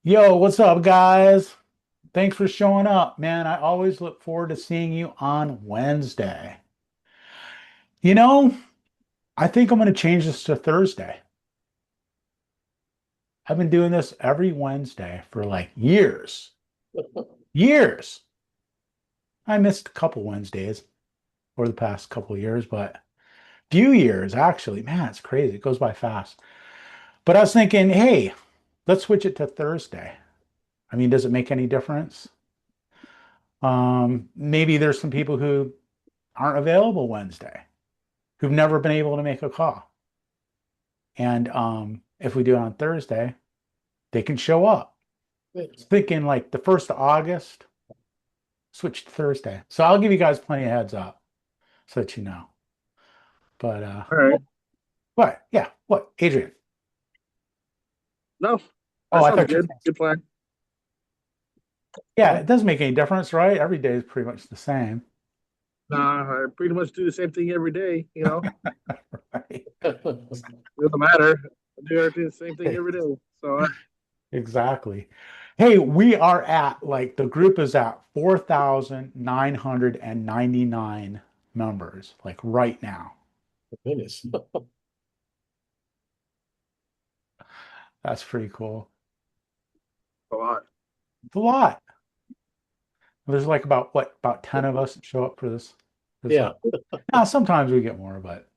Yo, what's up, guys? Thanks for showing up, man. I always look forward to seeing you on Wednesday. You know, I think I'm going to change this to Thursday. I've been doing this every Wednesday for like years. Years. I missed a couple Wednesdays over the past couple years, but few years actually. Man, it's crazy. It goes by fast. But I was thinking, hey, let's switch it to Thursday. I mean, does it make any difference? Maybe there's some people who aren't available Wednesday, who've never been able to make a call. And if we do it on Thursday, they can show up. Thinking like the 1st of August, switch to Thursday. So I'll give you guys plenty of heads up so that you know. But All right. what? Yeah, what? Adrian. No, Oh, that I sounds thought you good. Good plan. yeah, it doesn't make any difference, right? Every day is pretty much the same. I pretty much do the same thing every day. Right? It doesn't matter. I do everything the same thing every day. So Exactly. Hey, we are at like the group is at 4,999 members, like right now. Goodness. That's pretty cool. a lot. It's a lot. There's like about what, about 10 of us that show up for this. Yeah. Now, sometimes we get more, but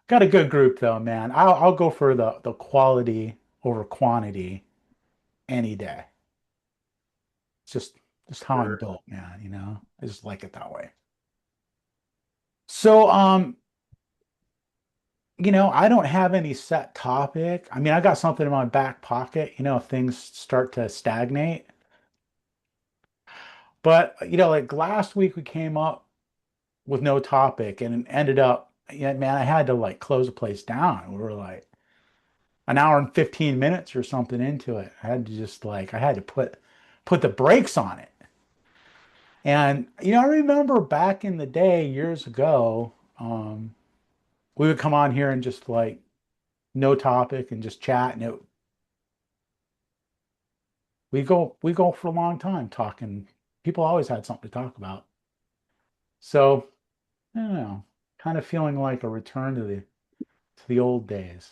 got a good group though, man. I'll go for the quality over quantity any day. It's just how I'm Sure. built, man, you know. I just like it that way. So, I don't have any set topic. I mean, I got something in my back pocket, if things start to stagnate. But, like last week we came up with no topic and it ended up, yeah, man, I had to like close the place down. We were like an hour and 15 minutes or something into it. I had to just like, I had to put the brakes on it. And, I remember back in the day, years ago, we would come on here and just like no topic and just chat and we go for a long time talking. People always had something to talk about. So, I don't know, kind of feeling like a return to the old days.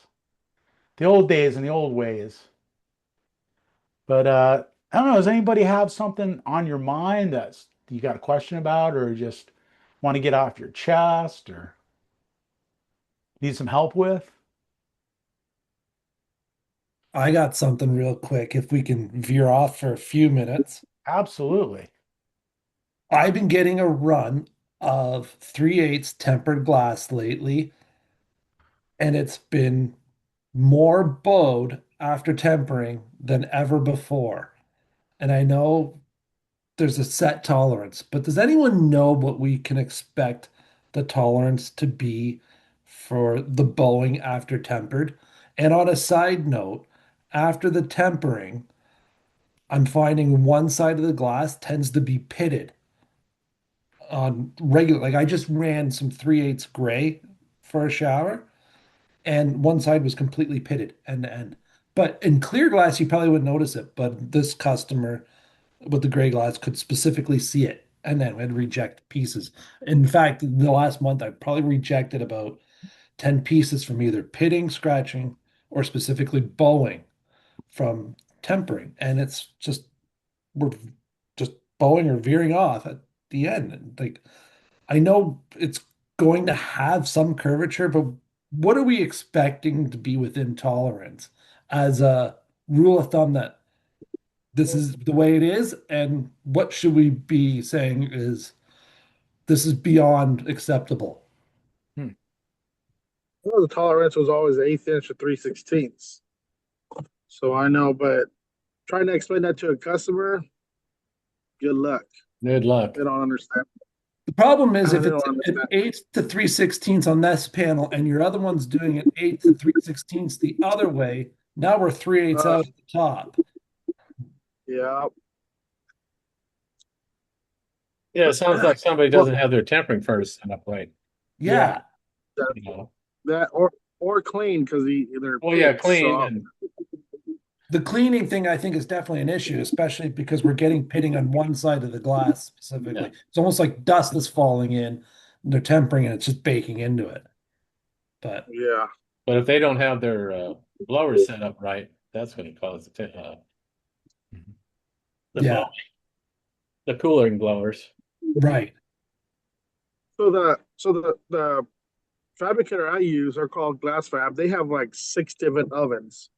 The old days and the old ways. But I don't know, does anybody have something on your mind that's you got a question about or just want to get off your chest or need some help with? I got something real quick if we can veer off for a few minutes. Absolutely. I've been getting a run of 3/8 tempered glass lately, and it's been more bowed after tempering than ever before. And I know there's a set tolerance, but does anyone know what we can expect the tolerance to be for the bowing after tempered? And on a side note, after the tempering, I'm finding one side of the glass tends to be pitted on regular. Like I just ran some 3/8 gray for a shower, and one side was completely pitted end to end. But in clear glass, you probably wouldn't notice it. But this customer with the gray glass could specifically see it and then would reject pieces. In fact, the last month, I probably rejected about 10 pieces from either pitting, scratching, or specifically bowing from tempering. And it's just we're just bowing or veering off at the end. And, like I know it's going to have some curvature, but what are we expecting to be within tolerance as a rule of thumb that this is the way it is, and what should we be saying is this is beyond acceptable? Hmm. Well, the tolerance was always 1/8 inch or 3/16. So I know, but trying to explain that to a customer, good luck. Good luck. They don't understand. The problem is if They it's don't an understand. 8 to 3/16 on this panel and your other one's doing an 8 to 3/16 the other way, now we're 3/8 Uh, out at the top. yeah. Yeah, it sounds like somebody Well, doesn't have their tempering furnace set up right. Yeah. Yeah. You know. that or clean because they're Well, yeah, pits. clean So and The cleaning thing, I think, is definitely an issue, especially because we're getting pitting on one side of the glass Yeah. specifically. It's almost like dust is falling in, and they're tempering and it's just baking into it. But Yeah. But if they don't have their blower set up right, that's going to cause Mhm. the yeah, the cooling blowers. right. So the fabricator I use are called Glass Fab. They have like 6 different ovens,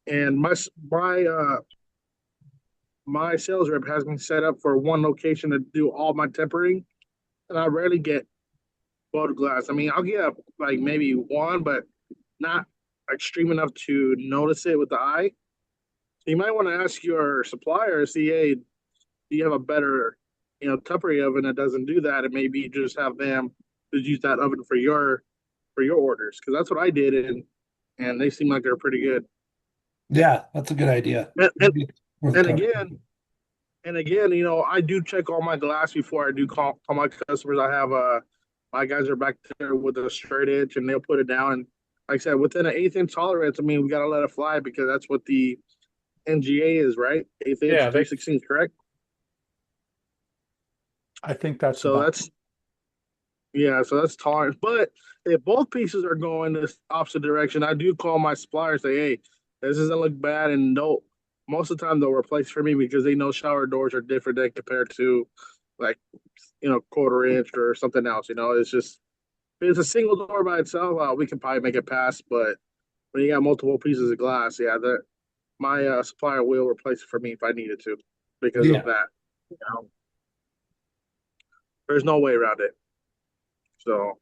and my sales rep has me set up for one location to do all my tempering, and I rarely get bowed glass. I mean, I'll get like maybe one, but not extreme enough to notice it with the eye. So you might want to ask your supplier, see, hey, do you have a better, temporary oven that doesn't do that, and maybe just have them just use that oven for your orders, because that's what I did, and they seem like they're pretty good. Yeah, that's a good idea. And, and, Maybe it's worth and talking. again, and again, I do check all my glass before I do call my customers. I have my guys are back there with a straight edge, and they'll put it down. And like I said, within an eighth inch tolerance, I mean, we gotta let it fly because that's what the NGA is, right? Eighth inch, Yeah, three they sixteen, correct? I think that's So about that's Yeah, so that's tolerance. But if both pieces are going this opposite direction, I do call my supplier and say, hey, this doesn't look bad. And no, most of the time they'll replace for me because they know shower doors are different than compared to like, quarter inch or something else. It's just, if it's a single door by itself, we can probably make it pass. But when you got multiple pieces of glass, yeah, my supplier will replace it for me if I needed to because of Yeah, that. You know, there's no way around it. So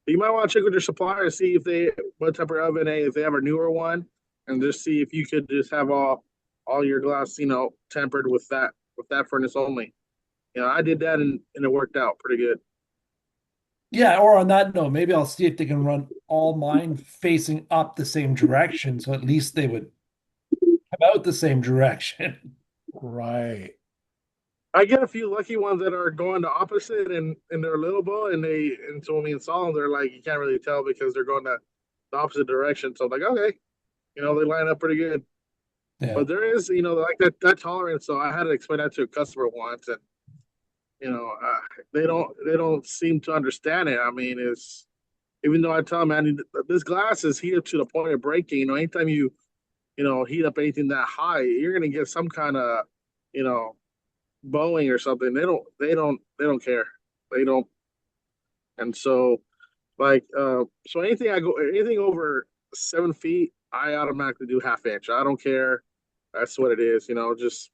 you might want to check with your supplier to see if they what type of oven, if they have a newer one, and just see if you could just have all your glass, tempered with that furnace only. I did that and it worked out pretty good. yeah. Or on that note, maybe I'll see if they can run all mine facing up the same direction, so at least they would come out the same direction. right. I get a few lucky ones that are going the opposite and they're little bow and so when we install them, they're like you can't really tell because they're going the opposite direction. So I'm like, okay, they line up pretty good. Yeah, But there is, like that tolerance. So I had to explain that to a customer once, and you know, they don't seem to understand it. I mean, it's even though I tell them, man, this glass is heated to the point of breaking. Anytime you heat up anything that high, you're gonna get some kind of, you know, bowing or something. They don't care. They don't. And so, like, so anything over 7 feet, I automatically do half inch. I don't care. That's what it is. Just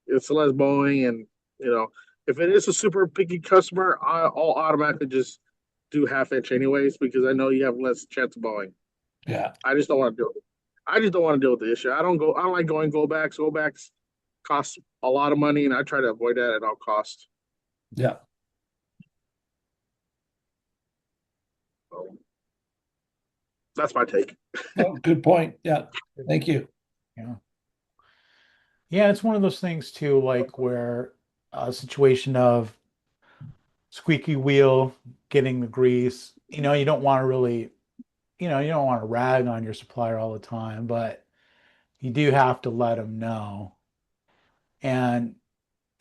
it's less bowing, and you know, if it is a super picky customer, I'll automatically just do half inch anyways because I know you have less chance of bowing. yeah, I just don't want to do it. I just don't want to deal with the issue. I don't like going go backs. Go backs cost a lot of money, and I try to avoid that at all costs. yeah. So that's my take. Oh, good point. Yeah, thank you. Yeah. Yeah, it's one of those things too, like where a situation of squeaky wheel getting the grease, you don't want to really, you don't want to rag on your supplier all the time, but you do have to let them know. And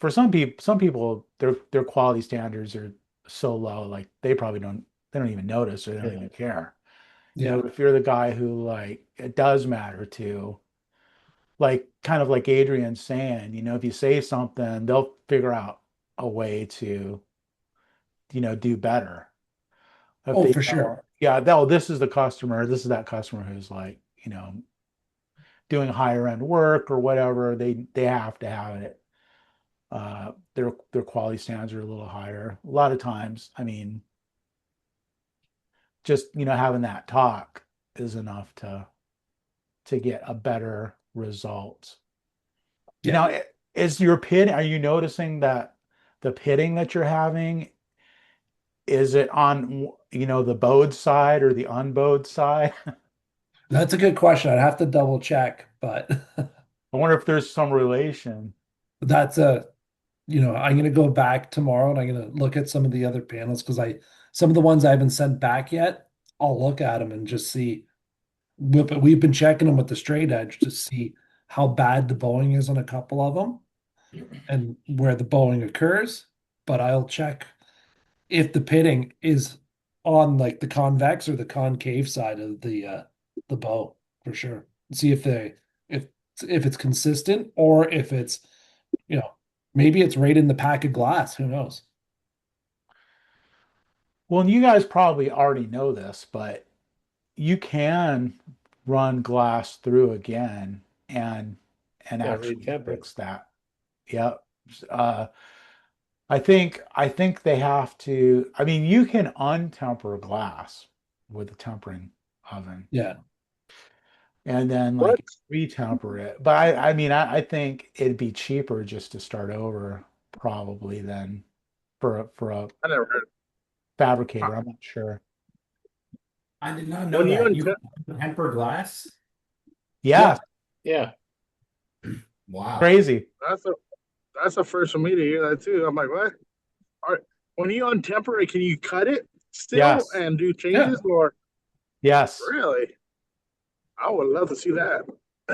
for some people, their quality standards are so low, like they don't even notice or they don't yeah. even care. Yeah. If you're the guy who like it does matter to, like kind of like Adrian's saying, if you say something, they'll figure out a way to, do better. If Oh, they for know, sure. yeah, this is the customer, this is that customer who's like, doing higher end work or whatever, they have to have it. Their quality standards are a little higher. A lot of times, I mean, just having that talk is enough to get a better result. Yeah. Now, is your pit, are you noticing that the pitting that you're having, is it on, the bowed side or the unbowed side? That's a good question. I'd have to double check, but I wonder if there's some relation. that's I'm going to go back tomorrow and I'm going to look at some of the other panels because some of the ones I haven't sent back yet, I'll look at them and just see. But we've been checking them with the straight edge to see how bad the bowing is on a couple of them and where the bowing occurs. But I'll check if the pitting is on like the convex or the concave side of the bow for sure. See if if it's consistent or if it's you know maybe it's right in the pack of glass. Who knows? Well, and you guys probably already know this, but you can run glass through again and Yeah, actually retemper it. fix that. Yep. Uh, I think they have to. I mean, you can untemper glass with a tempering oven, Yeah, and then What? like retemper it. But I think it'd be cheaper just to start over probably than for a I never heard. fabricator. I'm not sure. I did not know When you that. You untem- can temper glass? Yeah, Yeah, yeah. Wow. crazy. that's a that's a first for me to hear that too. I'm like, what? When you untemper it, can you cut it still Yes, and do yeah. changes, or yes. really? I would love to see that.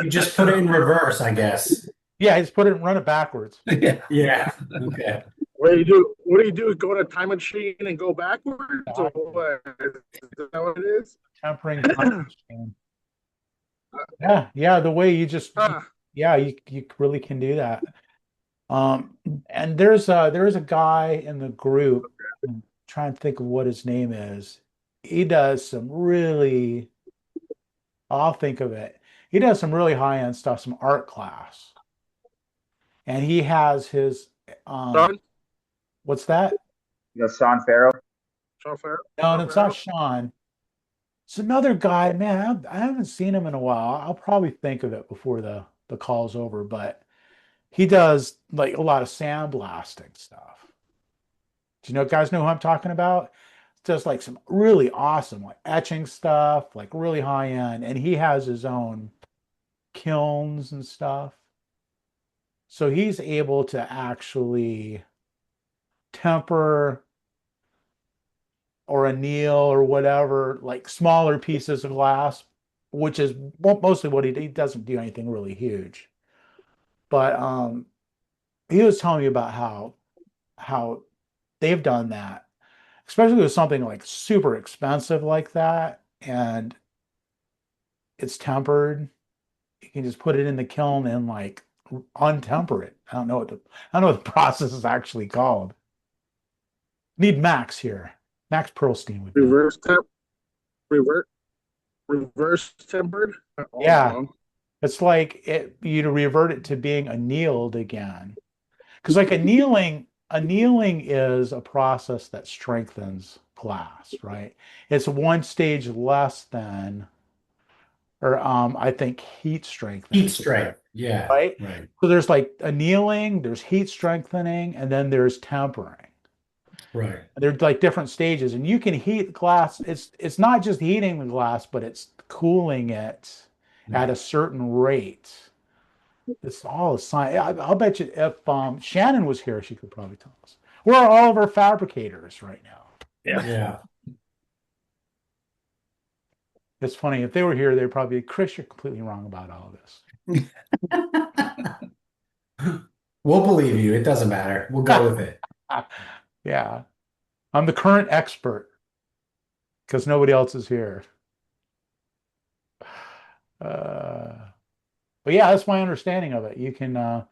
You just put it in reverse, I guess. Yeah, just put it run it backwards. Yeah. Yeah. Okay. What do you do? What do you do? Go to a time machine and go backwards, or Exactly. what? Is that what it is? Tempering time machine. Yeah, yeah, the way you just Huh. yeah, you really can do that. Um, and there is a guy in the group, I'm trying to think of what his name is. He does some really, I'll think of it. He does some really high-end stuff, some art class. And he has his Sean? what's that? Sean Farrell. Sean Farrell? No, Sean and it's not Farrell? Sean. It's another guy, man. I haven't seen him in a while. I'll probably think of it before the call's over, but he does like a lot of sandblasting stuff. Do you know guys know who I'm talking about? Does like some really awesome like etching stuff, like really high end, and he has his own kilns and stuff. So he's able to actually temper or anneal or whatever, like smaller pieces of glass, which is mostly what he doesn't do anything really huge. But he was telling me about how they've done that, especially with something like super expensive like that, and it's tempered. You can just put it in the kiln and like untemper it. I don't know what the process is actually called. Need Max here. Max Pearlstein would know. Reverse temp, reverse, reverse tempered. Oh Yeah, no. it's like you to revert it to being annealed again. Because like annealing is a process that strengthens glass, right? It's one stage less than, or I think heat Heat strengthening, strength. Yeah. right? Right. So there's like annealing, there's heat strengthening, and then there's tempering. Right. They're like different stages, and you can heat glass. It's not just heating the glass, but it's cooling it at a certain rate. It's all a science. I'll bet you if Shannon was here, she could probably tell us. Where are all of our fabricators right now? Yeah. It's funny. If they were here, they'd probably be, Chris, you're completely wrong about all of this. We'll believe you. It doesn't matter. We'll go with it. Yeah. I'm the current expert because nobody else is here. Uh, but yeah, that's my understanding of it. You can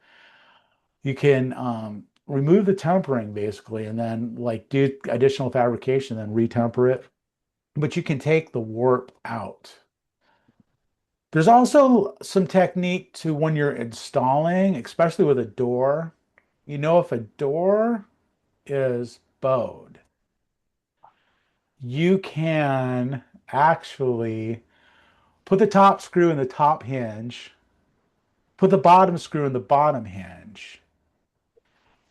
remove the tempering basically, and then like do additional fabrication, then retemper it. But you can take the warp out. There's also some technique to when you're installing, especially with a door. You know, if a door is bowed, you can actually put the top screw in the top hinge, put the bottom screw in the bottom hinge,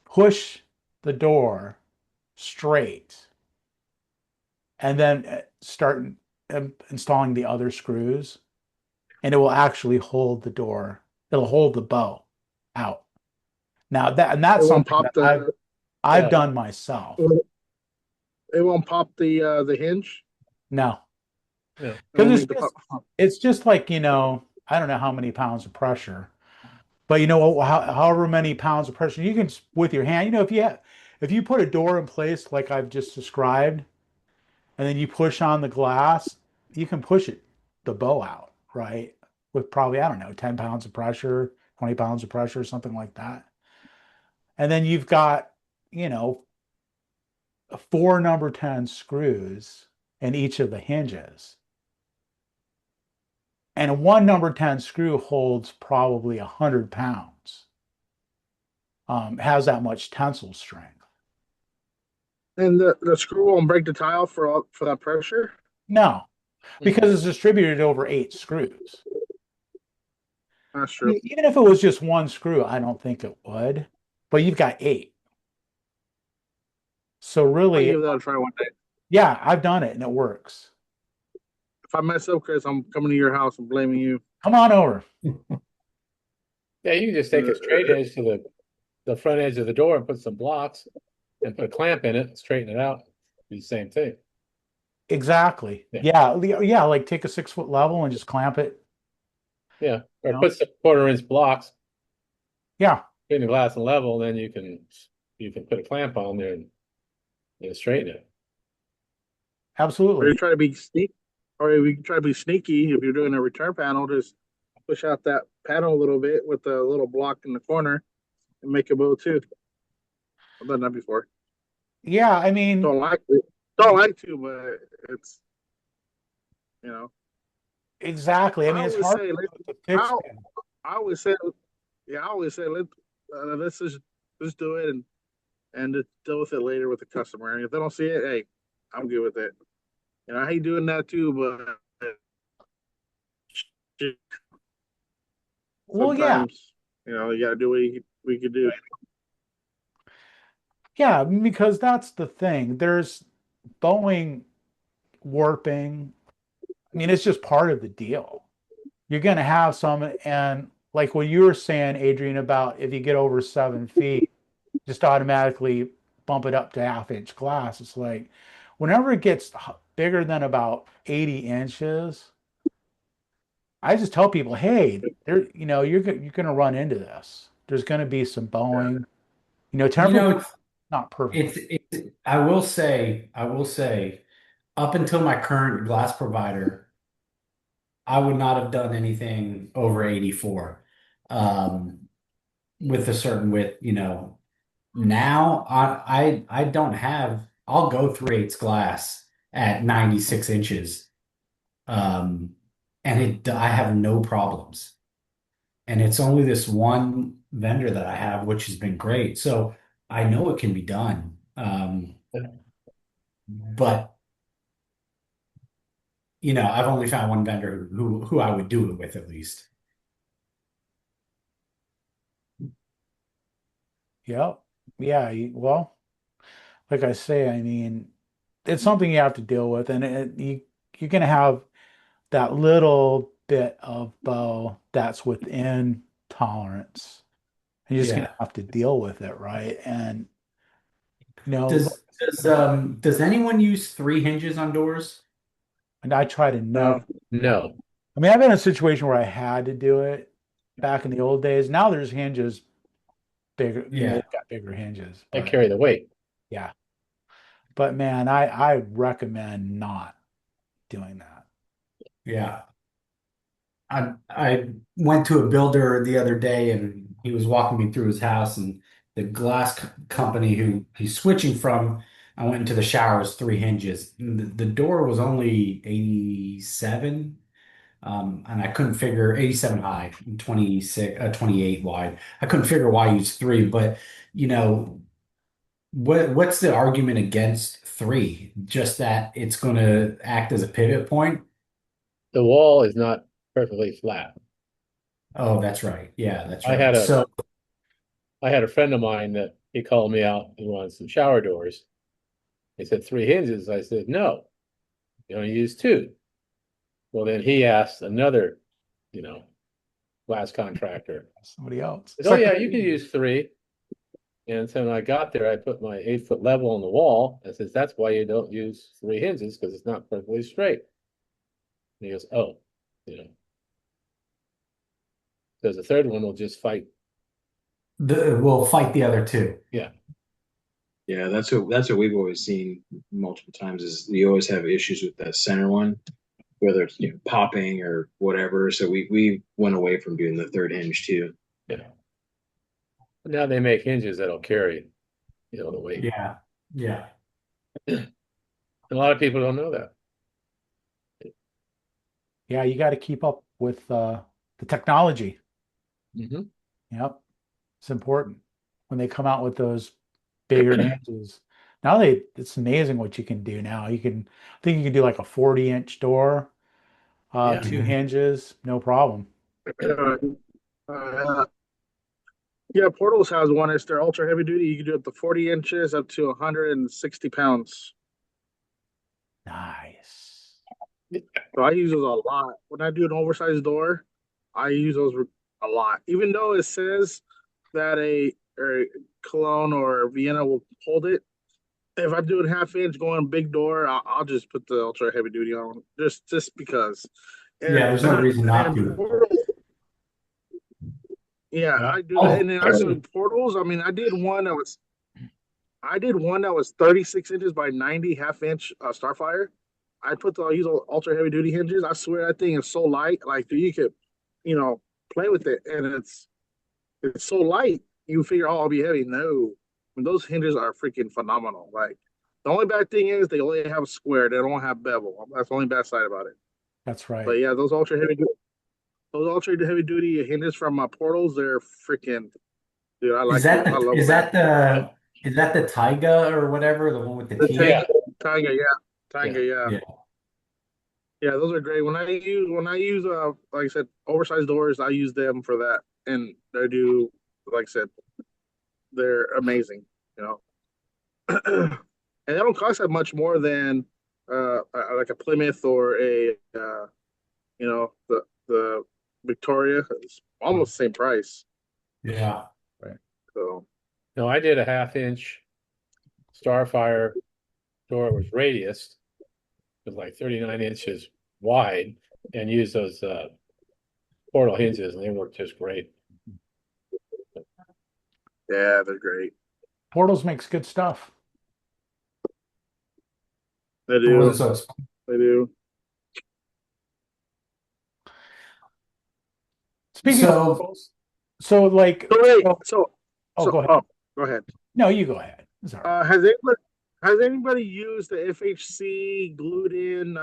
push the door straight, and then start installing the other screws, and it will actually hold the door. It'll hold the bow out. Now It that's won't something pop that I've Yeah. done myself. it won't pop the hinge. No, Yeah. And we'll Because make the it's just like, I don't know how many pounds of pressure, but however many pounds of pressure you can with your hand, if you put a door in place like I've just described, and then you push on the glass, you can push the bow out, right? With probably, I don't know, 10 pounds of pressure, 20 pounds of pressure, something like that. And then you've got, you know, four number 10 screws in each of the hinges. And one number 10 screw holds probably 100 pounds, has that much tensile strength. and the screw won't break the tile for that pressure. No, because it's distributed over 8 screws. That's I true. mean, even if it was just one screw, I don't think it would, but you've got 8. So I'll really, give that a try one day. yeah, I've done it and it works. If I mess up, Chris, I'm coming to your house and blaming you. Come on over. Yeah, you can just take a straight edge to the front edge of the door and put some blocks and put a clamp in it, straighten it out. Do the same thing. Exactly. Yeah. Yeah, like take a 6-foot level and just clamp it. Yeah. You Or know? put some 1/4 inch blocks Yeah, between the glass and level, then you can put a clamp on there and straighten it. Or you absolutely. try to be or you can try to be sneaky. If you're doing a return panel, just push out that panel a little bit with a little block in the corner and make a bow too. I've done that before. Yeah, I mean, Don't like to, but it's you know. exactly. I I mean, it's always hard say to fix I, them. I always say yeah, I always say let's just do it and just deal with it later with the customer. And if they don't see it, hey, I'm good with it. I hate doing that too, but Well, yeah, sometimes you got to do what we could do. yeah, because that's the thing. There's bowing, warping. I mean, it's just part of the deal. You're going to have some, and like what you were saying, Adrian, about if you get over 7 feet, just automatically bump it up to half-inch glass. It's like whenever it gets bigger than about 80 inches, I just tell people, hey, you're going to run into this. There's going to be some Yeah. bowing. You Temper know, not perfect. I will say, up until my current glass provider, I would not have done anything over 84, um, with a certain width. Now I don't have. I'll go 3/8 glass at 96 inches, um, and I have no problems. And it's only this one vendor that I have, which has been great. So I know it can be done. But I've only found one vendor who I would do it with at least. Yep. Yeah. Well, like I say, I mean, it's something you have to deal with, and you're going to have that little bit of bow that's within tolerance. And you're just going to Yeah. have to deal with it, right? And Does does anyone use 3 hinges on doors? and I try to never. No, No, I mean, I've been in a situation where I had to do it back in the old days. Now there's hinges bigger, Yeah. they've got bigger hinges, I but carry the weight. yeah. But man, I recommend not doing that. Yeah. I went to a builder the other day and he was walking me through his house and the glass company who he's switching from, I went into the shower, was 3 hinges. And the door was only 87, and I couldn't figure 87 high, 26, 28 wide. I couldn't figure why I used three, but you know, what's the argument against three? Just that it's going to act as a pivot point? The wall is not perfectly flat. Oh, that's right. Yeah, that's I had right. a So, I had a friend of mine that he called me out. He wanted some shower doors. He said 3 hinges. I said, no, you only use two. Well, then he asked another, you know, glass contractor. Somebody else. He said, oh Second. yeah, you can use three. And so when I got there, I put my 8 foot level on the wall and says, that's why you don't use 3 hinges because it's not perfectly straight. he goes, oh, because the third one will just fight. We'll fight the other two. Yeah. Yeah, that's what we've always seen multiple times is you always have issues with that center one, whether it's popping or whatever. So we went away from doing the third hinge too. Yeah. But now they make hinges that'll carry, the weight. Yeah. Yeah. A lot of people don't know that. Yeah, you got to keep up with the technology. Mm-hmm. Yep. It's important when they come out with those bigger hinges. Now it's amazing what you can do now. I think you can do like a 40-inch door, Yeah. 2 hinges, no problem. Yeah, Portals has one. It's their ultra heavy duty. You can do up to 40 inches, up to 160 pounds. Nice. So I use those a lot. When I do an oversized door, I use those a lot. Even though it says that a Cologne or Vienna will hold it, if I'm doing half inch going big door, I'll just put the ultra heavy duty on just because. And, Yeah, there's no reason not and to. Portals, yeah, Yeah. I do that. And then also Portals. I mean, I did one that was 36 inches by 90 half-inch Starfire. I use ultra heavy duty hinges. I swear that thing is so light. Like you could, play with it, and it's so light. You figure, oh, I'll be heavy. No, I mean, those hinges are freaking phenomenal. Like the only bad thing is they only have square. They don't have bevel. That's the only bad side about it. That's But right. yeah, those ultra heavy duty hinges from Portals, they're freaking. Dude, I like Is that it. I love is that. that the Taiga or whatever, the one with the The T? Yeah. Tiger, yeah. Tiger, yeah. Yeah. Yeah, those are great. When I use like I said, oversized doors, I use them for that. And like I said, they're amazing, you know. And they don't cost that much more than like a Plymouth or the Victoria. It's almost the same price. Yeah. Right. So No, I did a half-inch Starfire door. It was radiused. It was like 39 inches wide, and used those portal hinges, and they worked just great. yeah, they're great. Portals makes good stuff. They It wasn't do. so expensive. They do. Speaking of So portals, so like, So wait, so, go ahead. go ahead. No, you go ahead. It's all right. Has anybody used the FHC glued in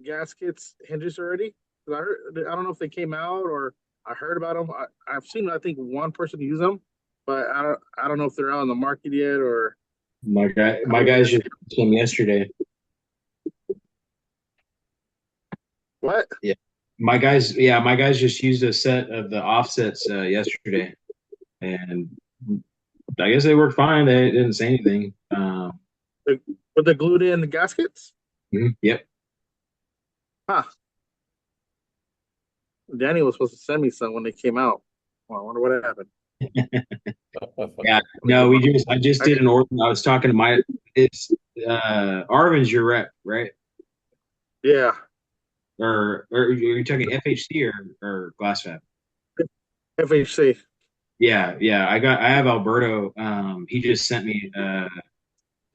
gaskets hinges already? 'Cause I don't know if they came out or I heard about them. I've seen I think one person use them, but I don't know if they're out on the market yet or My guys just came yesterday. what. My guys just used a set of the offsets yesterday, and I guess they worked fine. They didn't say anything. But they glued in the gaskets? Yep. Huh. Danny was supposed to send me some when they came out. Well, I wonder what happened. Yeah. No, I just did an order. I was talking to it's Arvin's your rep, right? Yeah. Or are you talking FHC or GlassFab? FHC. Yeah. I have Alberto. He just sent me I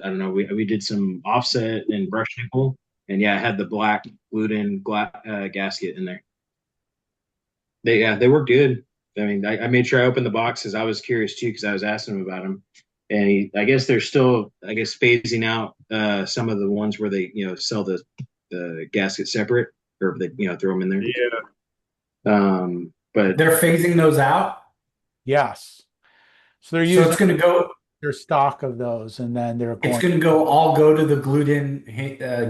don't know, we did some offset and brush nickel, and yeah, I had the black glued in gasket in there. They work good. I mean, I made sure I opened the box because I was curious too, because I was asking him about them, and I guess they're still phasing out some of the ones where they sell the gasket separate, or they throw them in there. Yeah. But they're phasing those out. Yes. So they're So using it's going to go. their stock of those, and then they're It's going. going to go to the glued in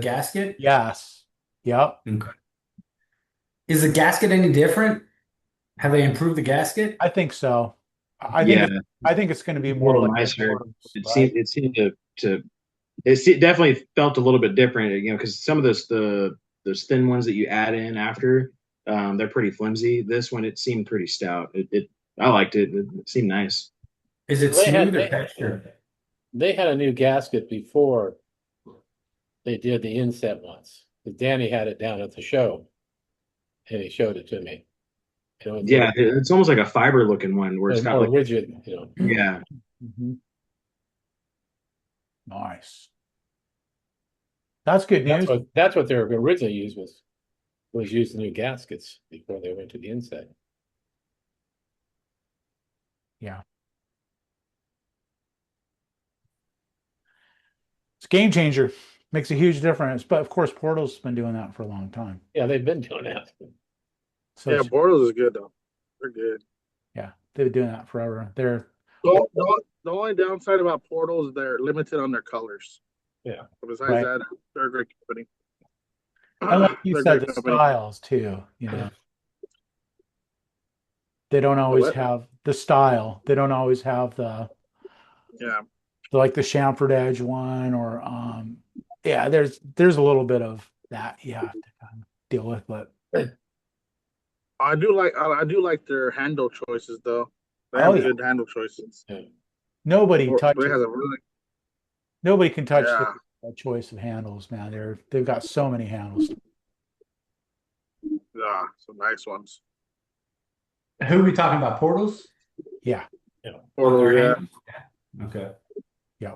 gasket. Yes. Yep. Okay. Is the gasket any different? Have they improved the gasket? I think so. yeah, I think it's going to be a more little like nicer. portals, It right? seemed it definitely felt a little bit different, because some of those thin ones that you add in after, they're pretty flimsy. This one, it seemed pretty stout. I liked it. It seemed nice. Is it They had smooth or textured? they had a new gasket before they did the inset ones. Danny had it down at the show and he showed it to me. It was a Yeah, little it's almost like a fiber looking one where it's got more like, rigid, you know. yeah, Mhm. Nice. That's good news. That's what they were originally used was used the new gaskets before they went to the inside. Yeah. It's a game changer. Makes a huge difference. But of course, Portal's been doing that for a long time. Yeah, they've been doing that. So Yeah, Bortles is good though. They're good. yeah, they've been doing that forever. They're The only downside about Portals, they're limited on their colors. Yeah. But besides right. that, they're a great company. And like you They're a said, great the company. styles too, they don't The always what? have the style. They don't always have Yeah. like the chamfered edge one or yeah, there's a little bit of that you have to kind of deal with, but I do like their handle choices though. They oh have yeah, good handle choices. Yeah. nobody They touches have a really nobody can touch yeah. the choice of handles, man. They've got so many handles. Yeah, some nice ones. Who are we talking about? Portals? Yeah, Yeah. On Portals, their yeah. hand? Yeah. Okay. yeah.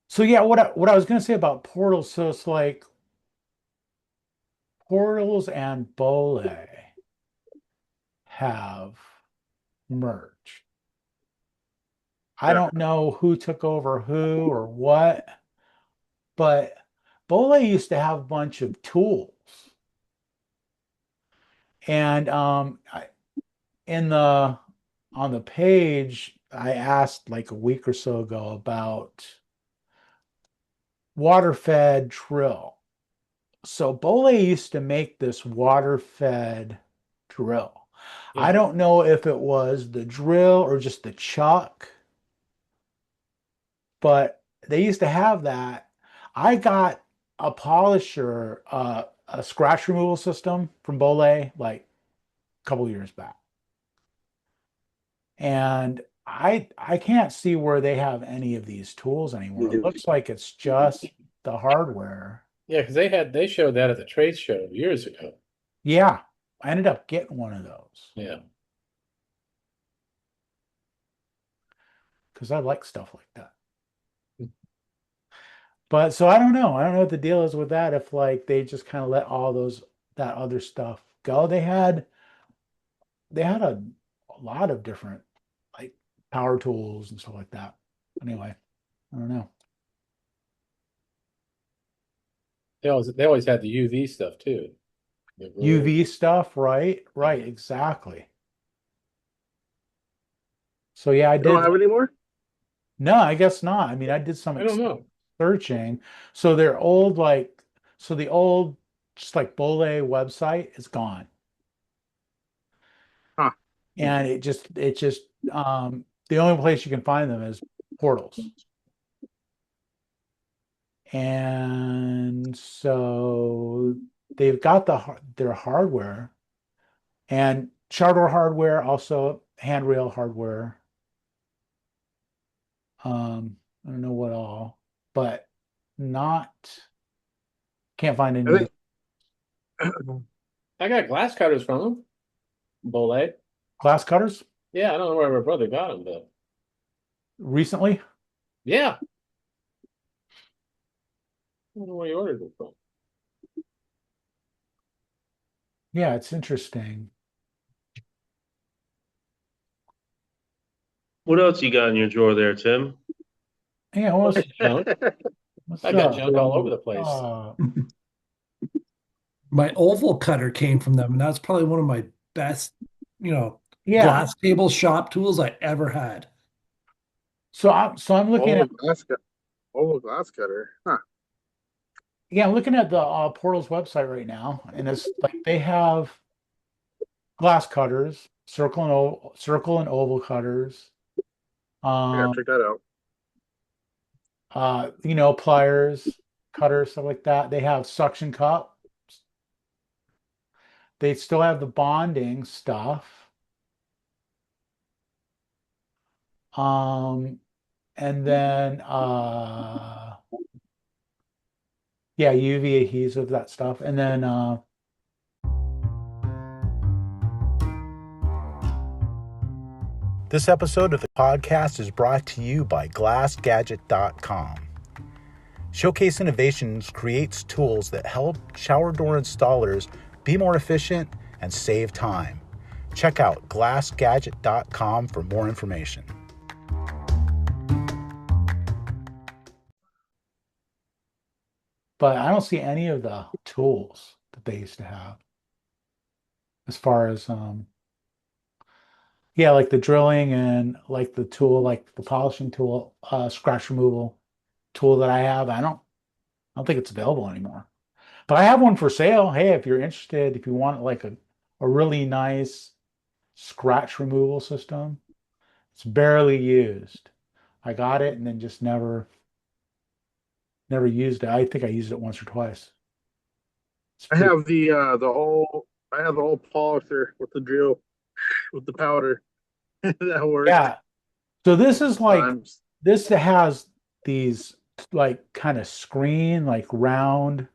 So yeah, what I was gonna say about portals, so it's like portals and Bole have merged. I Yeah. don't know who took over who or what, but Bole used to have a bunch of tools. And in the on the page, I asked like a week or so ago about water fed drill. So Bole used to make this water fed drill. I Yeah. don't know if it was the drill or just the chuck, but they used to have that. I got a polisher, a scratch removal system from Bole like a couple years back. And I can't see where they have any of these tools anymore. It looks like it's just the hardware. Yeah, because they showed that at the trade show years ago. Yeah, I ended up getting one of those Yeah. because I like stuff like that. But so I don't know. I don't know what the deal is with that. If like they just kind of let all that other stuff go. They had a lot of different like power tools and stuff like that. Anyway, I don't know. They always had the UV stuff too. The glue. UV stuff, right? Right, exactly. So yeah, I You don't did. have any more? No, I guess not. I mean, I did some I don't know. searching. So they're old, like, so the old, just like Bole website is gone. Huh. And the only place you can find them is portals. And so they've got their hardware and charter hardware, also handrail hardware. I don't know what all, but not can't find I any think I got glass cutters from them. Bole. glass cutters Yeah, I don't know where my brother got them, but recently. yeah. I don't know where he ordered them from. Yeah, it's interesting. What else you got in your drawer there, Tim? Yeah, Junk. what's I got up? junk all over the place. My oval cutter came from them, and that's probably one of my best, Yeah. glass table shop tools I ever had. So I'm looking oval at glass cut, oval glass cutter. Huh. yeah, I'm looking at the Portals website right now, and it's like they have glass cutters, circle and oval cutters, I gotta um, check that out. pliers, cutters, stuff like that. They have suction cup. They still have the bonding stuff. And then Yeah, UV adhesive, that stuff. And then this episode of the podcast is brought to you by glassgadget.com. Showcase Innovations creates tools that help shower door installers be more efficient and save time. Check out glassgadget.com for more information. But I don't see any of the tools that they used to have as far as yeah, like the drilling and like the tool, like the polishing tool, scratch removal tool that I don't think it's available anymore. But I have one for sale. Hey, if you're interested, if you want like a really nice scratch removal system, it's barely used. I got it and then just never used it. I think I used it once or twice. It's I pretty, have I have the whole polisher with the drill with the powder. That works yeah. So this is like times. this has these like kind of screen, like round.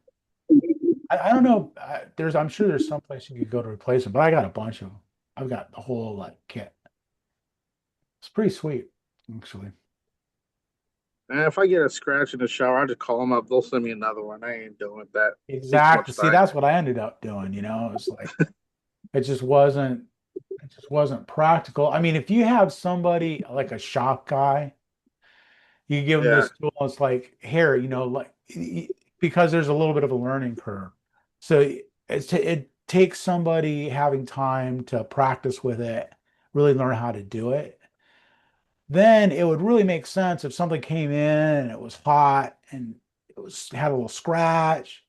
I don't know. I'm sure there's some place you could go to replace them, but I got a bunch of them. I've got the whole like kit. It's pretty sweet, actually. And if I get a scratch in the shower, I just call them up. They'll send me another one. I ain't doing that. Takes too Exactly. much See, time. that's what I ended up doing, you know. It's like it just wasn't it just wasn't practical. I mean, if you have somebody like a shop guy, you give them Yeah, this tool, it's like here, you know, like because there's a little bit of a learning curve. So it takes somebody having time to practice with it, really learn how to do it. Then it would really make sense if something came in and it was hot and it was had a little scratch.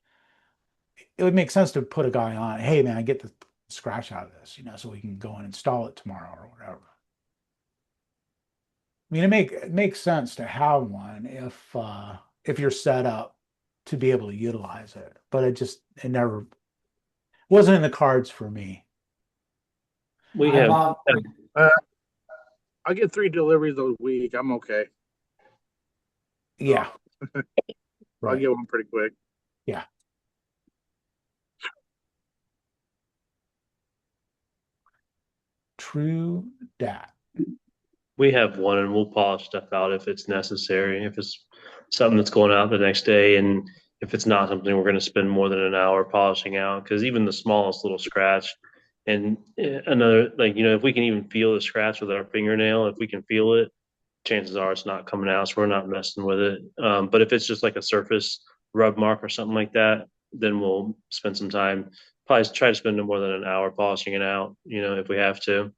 It would make sense to put a guy on, hey man, get the scratch out of this, you know, so we can go and install it tomorrow or whatever. I mean, it makes sense to have one if you're set up to be able to utilize it, but it never wasn't in the cards for me. We I have bought uh, I get 3 deliveries a week. I'm okay. Yeah, So I'll right. get one pretty quick. Yeah. True that. we have one, and we'll polish stuff out if it's necessary. If it's something that's going out the next day, and if it's not something we're going to spend more than an hour polishing out, because even the smallest little scratch, and another like if we can even feel the scratch with our fingernail, if we can feel it, chances are it's not coming out, so we're not messing with it. But if it's just like a surface rub mark or something like that, then we'll spend some time. Probably try to spend no more than an hour polishing it out, if we have to.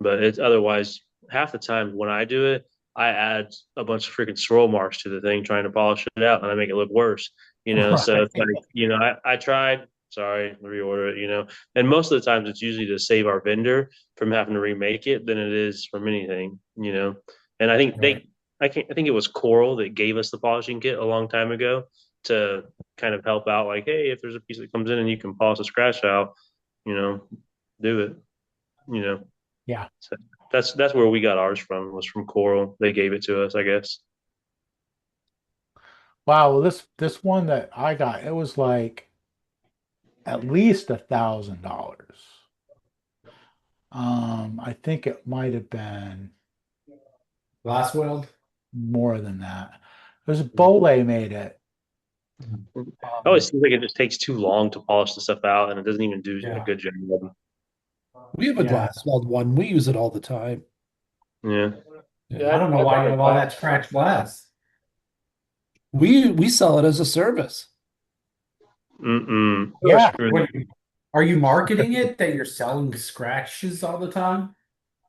But it's otherwise half the time when I do it, I add a bunch of freaking swirl marks to the thing trying to polish it out, and I make it look worse. So Right. it's like I tried. Sorry, reorder it. And most of the times it's usually to save our vendor from having to remake it than it is from anything. And I think Right. I think it was Coral that gave us the polishing kit a long time ago to kind of help out. Like, hey, if there's a piece that comes in and you can polish a scratch out, you know, do it. You know. Yeah. So that's where we got ours from, was from Coral. They gave it to us, I guess. Wow. Well, this one that I got, it was like at least $1,000. I think it might have been glass weld. more than that. It was Bole made it. It Um, always seems like it just takes too long to polish the stuff out, and it doesn't even do a Yeah. good job. We have a yeah. glass weld one. We use it all the time. Yeah. Yeah. Yeah, I don't know I why bought you a have all glass. that scratch glass. We sell it as a service. Mm-mm. Oh, Yeah. screw What, are you marketing it that you're selling scratches all the time?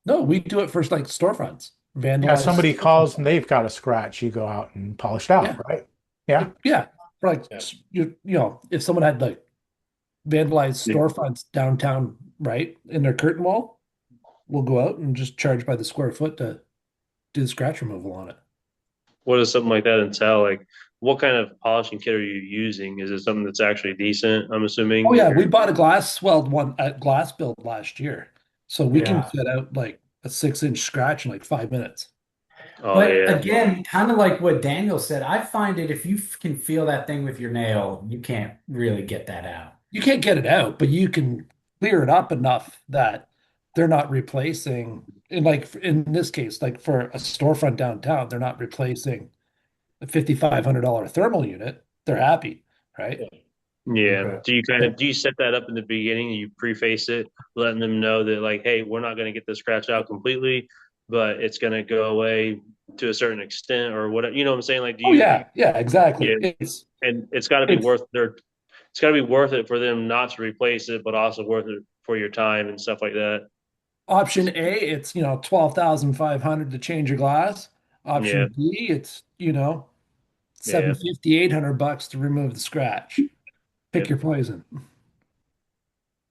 No, we do it for like storefronts, Yeah. vandalized Somebody storefronts. calls and they've got a scratch, you go out and polish it out, Yeah, right? Yeah. yeah. For like Yeah. if someone had like vandalized Yeah. storefronts downtown, right, in their curtain wall, we'll go out and just charge by the square foot to do the scratch removal on it. What does something like that entail? Like, what kind of polishing kit are you using? Is it something that's actually decent? I'm Oh assuming if yeah, we you're. bought a glass weld one at Glass Build last year, so we can Yeah. set out like a 6-inch scratch in like 5 minutes. Oh But yeah. again, kind of like what Daniel said, I find it if you can feel that thing with your nail, you can't really get that out. You can't get it out, but you can clear it up enough that they're not replacing. In like in this case, like for a storefront downtown, they're not replacing a $5,500 thermal unit. They're happy, right? Yeah. Okay. Do you set that up in the beginning? You preface it, letting them know that like, hey, we're not going to get the scratch out completely, but it's going to go away to a certain extent or whatever. You know what I'm saying? Like, do Oh you? yeah, yeah, exactly. Yeah. And it's got to be It's worth their. It's got to be worth it for them not to replace it, but also worth it for your time and stuff like that. option A, it's 12,500 to change your glass. Yeah. Option B, it's Yeah. 750, $800 to remove the scratch. Yeah. Pick your poison.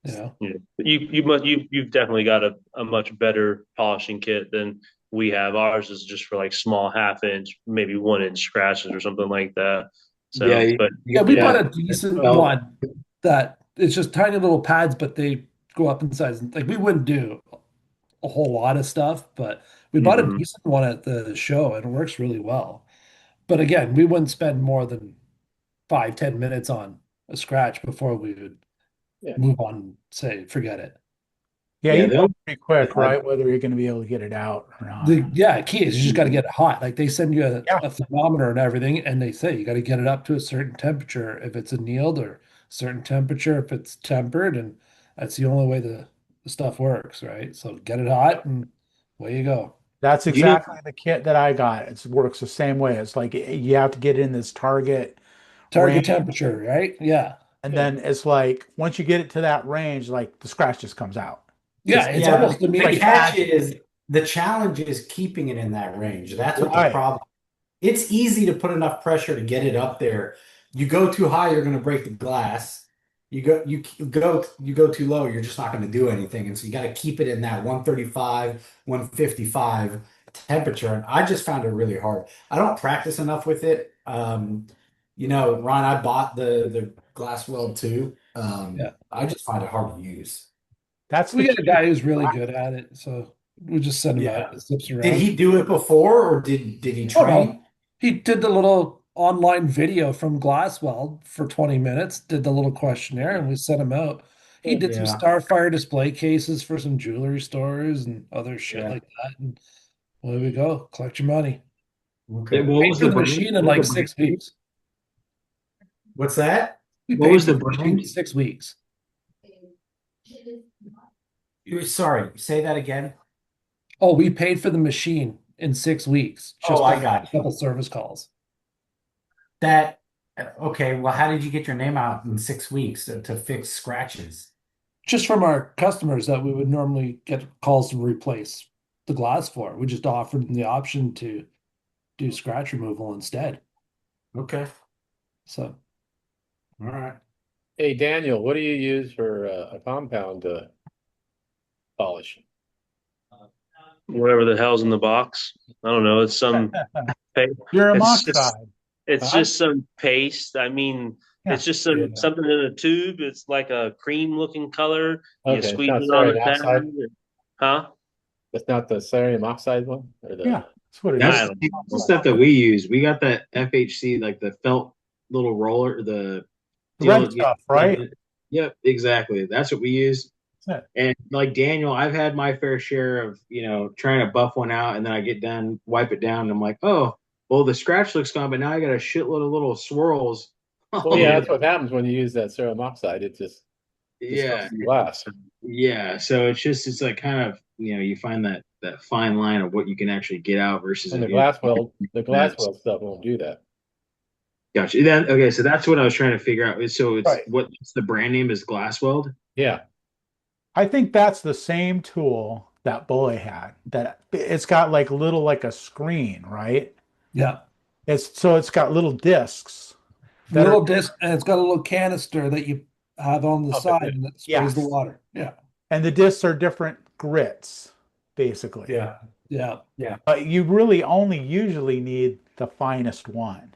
You know. Yeah. You've definitely got a much better polishing kit than we have. Ours is just for like small half inch, maybe 1 inch scratches or something like that. Yeah, So, but Yeah, you we get bought that a decent felt. one that it's just tiny little pads, but they go up in size. Like we wouldn't do a whole lot of stuff, but we bought a mhm. decent one at the show and it works really well. But again, we wouldn't spend more than 5, 10 minutes on a scratch before we would Yeah. move on, say, forget it. Yeah, Yeah, you know they'll. pretty quick, right? Whether you're going to be able to get it out or not. The key is you just got to get it hot. Like they send you Yeah, a thermometer and everything, and they say you got to get it up to a certain temperature if it's annealed or certain temperature if it's tempered, and that's the only way the stuff works, right? So get it hot and away you go. that's You know, exactly the kit that I got. It works the same way. It's like you have to get in this target Target range, temperature, right? Yeah. and Yeah. then it's like once you get it to that range, like the scratch just comes out. Yeah, Just it's Yeah, almost the like immediate. catch magic. is the challenge is keeping it in that range. That's what the Right. problem. It's easy to put enough pressure to get it up there. You go too high, you're going to break the glass. You go too low, you're just not going to do anything. And so you got to keep it in that 135, 155 temperature. And I just found it really hard. I don't practice enough with it. Ron, I bought the glass weld too. Yeah. I just find it hard to use. That's the We got a key. guy who's really good at it, so we just send him out. Yeah. It zips Did around. he do it before or did he Oh no. train? He did the little online video from Glasswell for 20 minutes, did the little questionnaire, and we sent him out. He did some Yeah. Starfire display cases for some jewelry stores and other shit Yeah. like that. And away we go. Collect your money. Okay. what Paid was for the the brand? machine in What like was the brand? 6 weeks. What's that? We What paid was for the the machine in brand? 6 weeks. Sorry, say that again. Oh, we paid for the machine in 6 weeks. Oh, Just I a got you. couple service calls. That okay, well, how did you get your name out in 6 weeks to fix scratches? Just from our customers that we would normally get calls to replace the glass for. We just offered them the option to do scratch removal instead. Okay. So All right. Hey, Daniel, what do you use for a compound polish? Whatever the hell's in the box. I don't know. It's some. Durham It's oxide. it's Huh? just some paste. I mean, Yeah. it's just Yeah. something in a tube. It's like a cream looking color. You Okay, it's squeeze not it on cerium the tab. oxide. Huh? That's not the cerium oxide one, or Yeah, the that's what it I is. That's don't the know. stuff that we use. We got that FHC, like the felt little roller, the The deal. red stuff, right? Yep, exactly. That's what we use. That's it. And like Daniel, I've had my fair share of, trying to buff one out and then I get done, wipe it down, and I'm like, oh, well, the scratch looks gone, but now I got a shitload of little swirls. Well, all yeah, over that's what happens when you use that cerium oxide. It just Yeah. disrupts the glass. Yeah. So it's like kind of, you find that fine line of what you can actually get out versus And if the glass that's weld stuff won't do that. gotcha. Then okay, so that's what I was trying to figure out. So it's Right. what's the brand name is Glassweld? Yeah. I think that's the same tool that Bole had. That it's got like little like a screen, right? yeah, It's got little discs that are little disc, and it's got a little canister that you have on the Oh, but side and that sprays the yes, water. Yeah, and the discs are different grits, basically. Yeah. yeah, Yeah. But you really only usually need the finest one.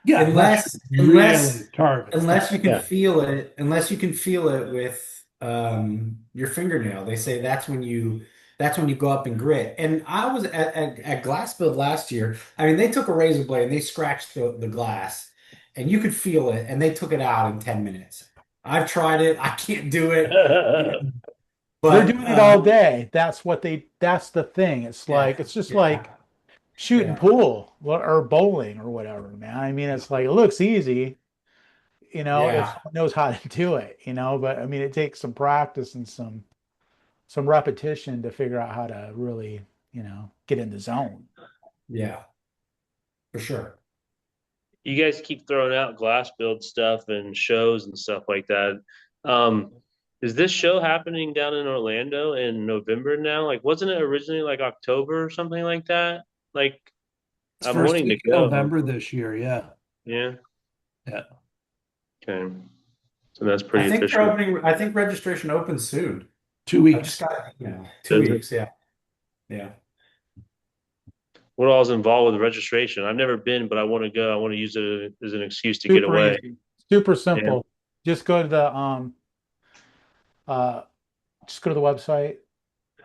yeah. Unless That's unless really target unless stuff. you can Yeah. feel it, unless you can feel it with your fingernail. They say that's when That's when you go up and grit. And I was at Glass Build last year. I mean, they took a razor blade and they scratched the glass, and you could feel it, and they took it out in 10 minutes. I've tried it. I can't do it. You know, They're but doing it all day. That's the thing. It's yeah, like it's just like yeah, shooting yeah, pool or bowling or whatever, man. I mean, it's like it looks easy, if yeah, someone knows how to do it, but I mean it takes some practice and some repetition to figure out how to really, get in the zone. yeah, for sure. You guys keep throwing out glass build stuff and shows and stuff like that. Um, is this show happening down in Orlando in November now? Like, wasn't it originally like October or something like that? Like, It's I'm first wanting to week of go. November this year. Yeah. Yeah. Yeah. Okay. So that's pretty official. I think registration opens soon. Two I just weeks. got, 2 weeks. Does Yeah, yeah. what all's involved with registration? I've never been, but I want to go. I want to use it as an excuse to get Super away. easy, super Yeah. simple. Just go to the uh just go to the website.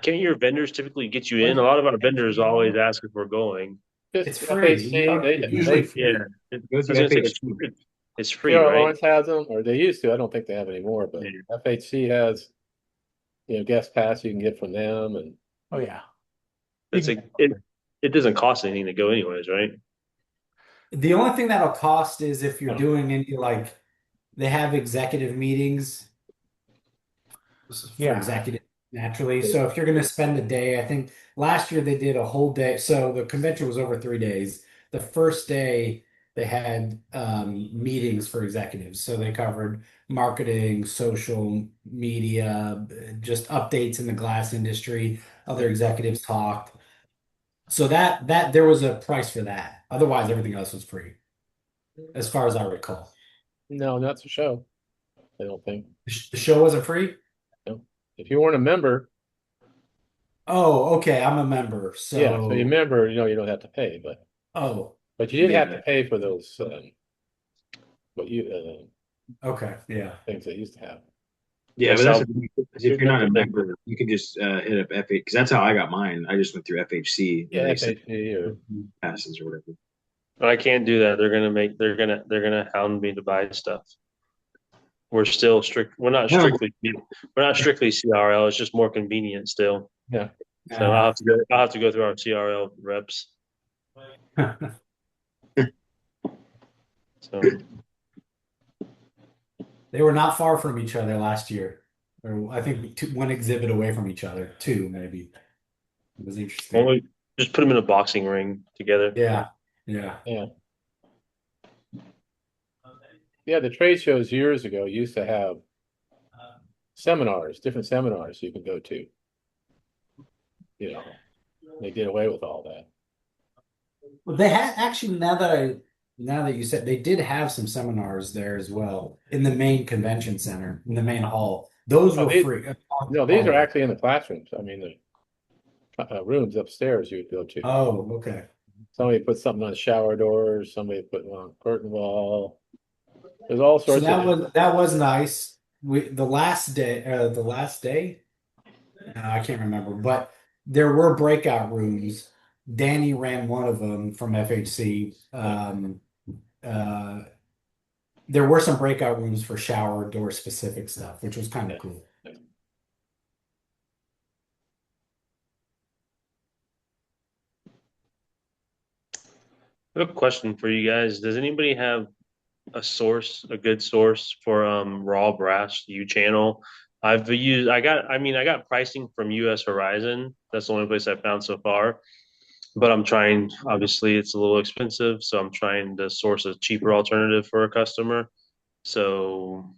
Can't your vendors typically get you in? A What? lot of our vendors always ask if we're going. It's Just free. FHC, Usually they Yeah. free. I Go was through gonna say FHC. it's free, Sierra right? Lawrence has them, or they used to. I don't think they have anymore, but Yeah. FHC has, guest pass you can get from them, and Oh yeah. You It's can a it doesn't cost anything to go anyways, right? The only thing that'll cost is if you're oh, doing any like they have executive meetings for yeah. executive naturally. So if you're going to spend a day, I think last year they did a whole day. So the convention was over 3 days. The first day they had meetings for executives. So they covered marketing, social media, just updates in the glass industry. Other executives talked. So that there was a price for that. Otherwise, everything else was free, as far as I recall. no, not the show. I don't think. The show wasn't free? No. If you weren't a member, Oh, okay. I'm a member. yeah, so you So, member, you don't have to pay, oh, but you did have to Yeah. pay for those what you okay. Yeah. things they used to have. Yeah, Yes, but that's I'll the thing, 'cause if you're not a member, you can just hit up FH because that's how I got mine. I just went through FHC and Yeah, they sent FHC or passes or whatever. I can't do that. They're gonna hound me to buy stuff. We're still strict. No, We're not strictly CRL. It's just more convenient still. yeah. So Uh, I'll have to go through our CRL reps. So they were not far from each other last year. Or I think one exhibit away from each other, two maybe. It was interesting. only just put them in a boxing ring together. Yeah. Yeah. Yeah. Yeah, the trade shows years ago used to have seminars, different seminars you can go to. They did away with all that. Well, they had actually now that you said they did have some seminars there as well in the main convention center, in the main hall. Those Oh, were free. No, these are actually in the classrooms. I mean, the rooms upstairs you would go to. Oh, okay. Somebody put something on shower doors, somebody put one on curtain wall. There's all So sorts of. that was nice. The last day, I can't remember, but there were breakout rooms. Danny ran one of them from FHC. Uh, there were some breakout rooms for shower door specific stuff, which was kind of cool. I have a question for you guys. Does anybody have a good source for raw brass U channel? I got pricing from US Horizon. That's the only place I've found so far. But I'm trying, obviously it's a little expensive, so I'm trying to source a cheaper alternative for a customer. So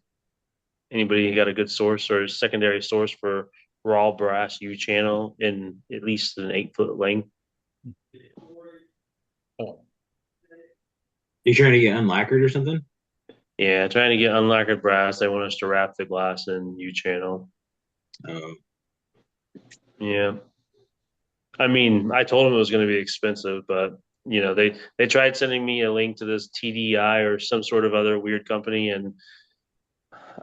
anybody got a good source or secondary source for raw brass U channel in at least an 8 foot length? Oh, you trying to get unlacquered or something? Yeah, trying to get unlacquered brass. They want us to wrap the glass in U channel. Oh, Yeah. I mean, I told them it was going to be expensive, but they tried sending me a link to this TDI or some sort of other weird company, and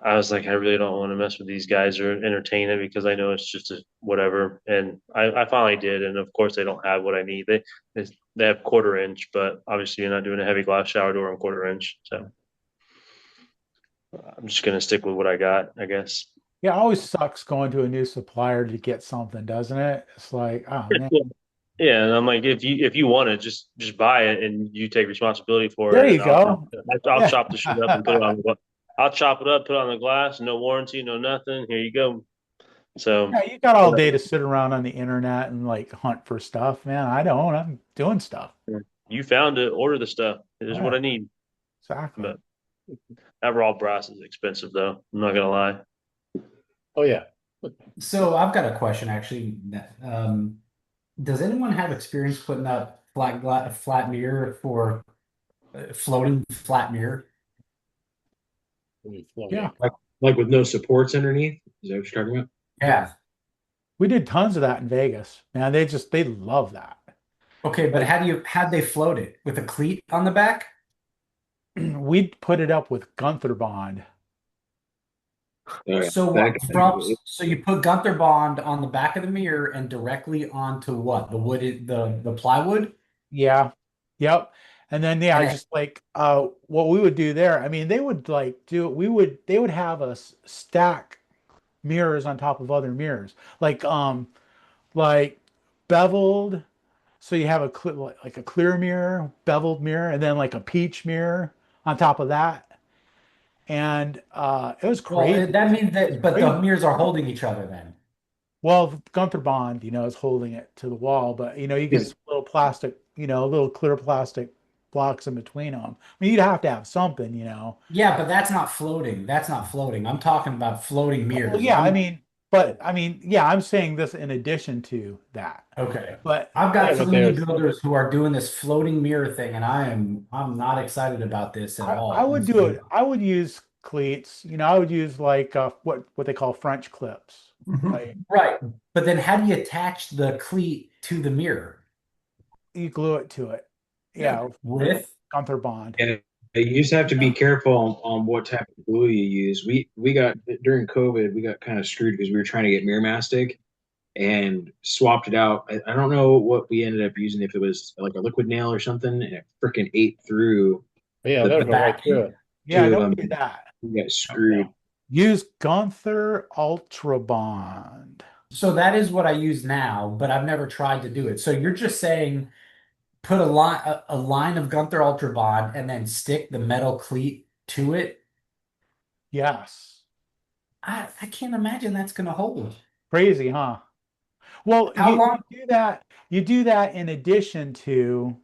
I was like, I really don't want to mess with these guys or entertain it because I know it's just a whatever. And I finally did, and of course they don't have what I need. They they have quarter inch, but obviously you're not doing a heavy glass shower door on quarter inch, so I'm just gonna stick with what I got, I guess. Yeah, it always sucks going to a new supplier to get something, doesn't it? It's like, oh man, Yeah, yeah, and I'm like, if you want it, just buy it and you take responsibility for there it, you and go. I'll Yeah. chop the shit up and put it on the I'll chop it up, put it on the glass, no warranty, no nothing. Here you go. So Yeah, you got all day to sit around on the internet and like hunt for stuff, man. I don't. I'm doing stuff. you found it, order the stuff. It is what Yeah, I need. exactly. But that raw brass is expensive, though. I'm not gonna lie. Oh yeah. So I've got a question actually. Does anyone have experience putting up flat mirror for floating flat mirror? Yeah, Floating. Like with no supports underneath. Is that what you're talking about? Yeah. we did tons of that in Vegas. Man, they love that. Okay, but Like how'd they float it? With a cleat on the back? we'd put it up with Gunther bond. Oh yeah, So that what? So you put Gunther bond on the back of the mirror and directly onto what? The plywood? Yeah. Yep. And then yeah, And it, just like what we would do there, I mean, they would like do they would have us stack mirrors on top of other mirrors. Like beveled, so you have like a clear mirror, beveled mirror, and then like a peach mirror on top of that. And it was well, crazy. that means It was that, but the crazy. mirrors are holding each other then. Well, Gunther Bond, is holding it to the wall, but you get is some little plastic, little clear plastic blocks in between them. I mean, you'd have to have something. Yeah, but that's not floating. That's not floating. I'm talking about floating Well, mirrors. yeah, yeah, I'm saying this in addition to that. Okay. But I've Yeah, got but so many there's builders who are doing this floating mirror thing, and I'm not excited about this at I all. would And do so, it. I would use cleats. I would use like what they call French clips, right? right. But then how do you attach the cleat to the mirror? You glue it to it. Yeah, With? Gunther Bond. Yeah, you just have to be careful on what type of glue you use. We got during COVID, we got kind of screwed because we were trying to get mirror mastic and swapped it out. I don't know what we ended up using, if it was like a liquid nail or something, and it freaking ate through yeah, the that'll The go right through backing? it. Yeah, two of don't them. do that. We got Okay. screwed. Use Gunther Ultra Bond. So that is what I use now, but I've never tried to do it. So you're just saying put a line of Gunther Ultra Bond and then stick the metal cleat to it. Yes. I can't imagine that's gonna hold. Crazy, huh? Well, How you long? do that. You do that in addition to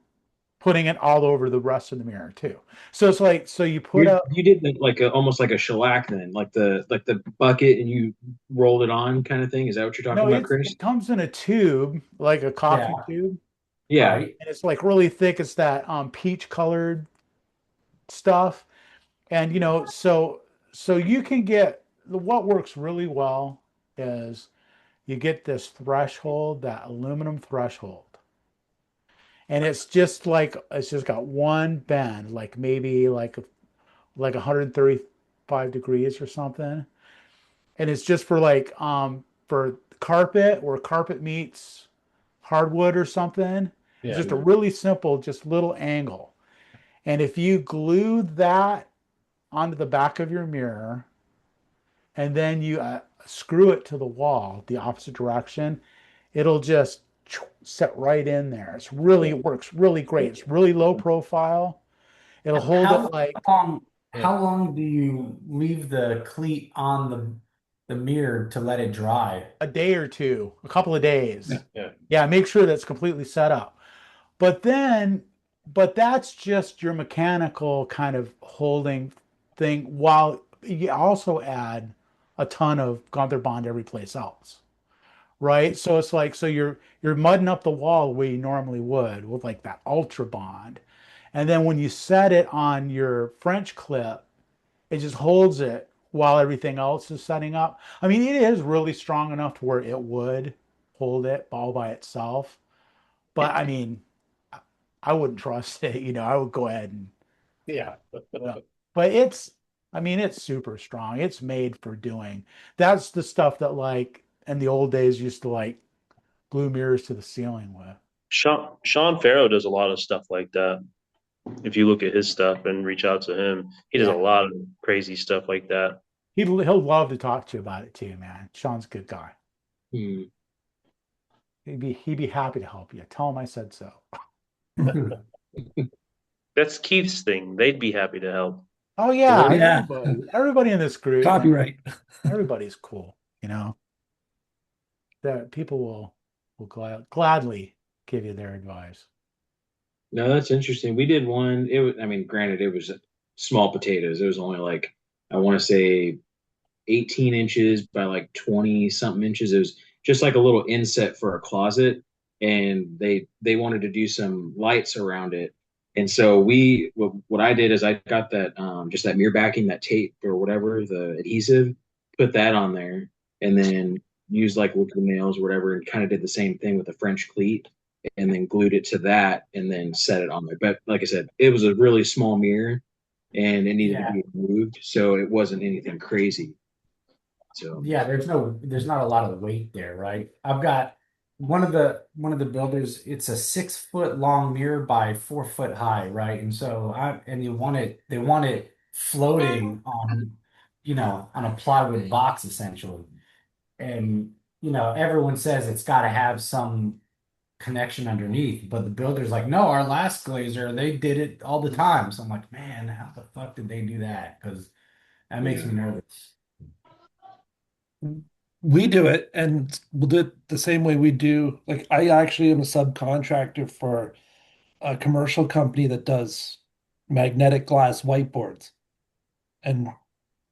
putting it all over the rest of the mirror too. So it's like you put up. You did like almost like a shellac then, like the bucket, and you rolled it on kind of thing. Is that what you're No, talking about, Chris? it comes in a tube, like a coffee Yeah, tube, Yeah. right. and it's like really thick. It's that peach colored stuff. And so you can get what works really well is you get this threshold, that aluminum threshold. And it's just got one bend, like maybe like 135 degrees or something. And it's just for for carpet, where carpet meets hardwood or something. It's Yeah. just a really simple, just little angle. And if you glue that onto the back of your mirror and then you screw it to the wall the opposite direction, it'll just set right in there. It works really great. It's really low profile. It'll hold it How like long Yeah. how long do you leave the cleat on the mirror to let it dry? a day or two, a couple of days. Yeah. Yeah, make sure that's completely set up. But then, but that's just your mechanical kind of holding thing, while you also add a ton of Gunther bond every place else. Right? So it's like you're mudding up the wall the way you normally would with like that ultra bond. And then when you set it on your French clip, it just holds it while everything else is setting up. I mean, it is really strong enough to where it would hold it all by itself. But I mean, I wouldn't trust it. I would go ahead and Yeah. yeah. But it's I mean, it's super strong. It's made for doing. That's the stuff that like in the old days used to like glue mirrors to the ceiling with. Sean Farrow does a lot of stuff like that. If you look at his stuff and reach out to him, he does a Yeah. lot of crazy stuff like that. He'll love to talk to you about it too, man. Sean's a good guy. Hmm. He'd be happy to help you. Tell him I said so. That's Keith's thing. They'd be happy to help. Oh yeah, Yeah. everybody in this group, man, Copyright. everybody's cool. That people will gladly give you their advice. No, that's interesting. We did one. I mean, granted, it was small potatoes. It was only like, I want to say 18 inches by like 20 something inches. It was just like a little inset for a closet. And they wanted to do some lights around it. And so what I did is I got that, just that mirror backing, that tape or whatever, the adhesive, put that on there and then used like liquid nails or whatever and kind of did the same thing with the French cleat and then glued it to that and then set it on there. But like I said, it was a really small mirror and it needed to Yeah. be moved, so it wasn't anything crazy. So Yeah, there's not a lot of weight there, right? I've got one of the builders, it's a 6 foot long mirror by 4 foot high, right? And so they want it floating on, on a plywood box essentially. And everyone says it's got to have some connection underneath, but the builder's like, no, our last glazer, they did it all the time. So I'm like, man, how the fuck did they do that? Because that makes yeah. me nervous. We do it, and we'll do it the same way we do. Like, I actually am a subcontractor for a commercial company that does magnetic glass whiteboards. And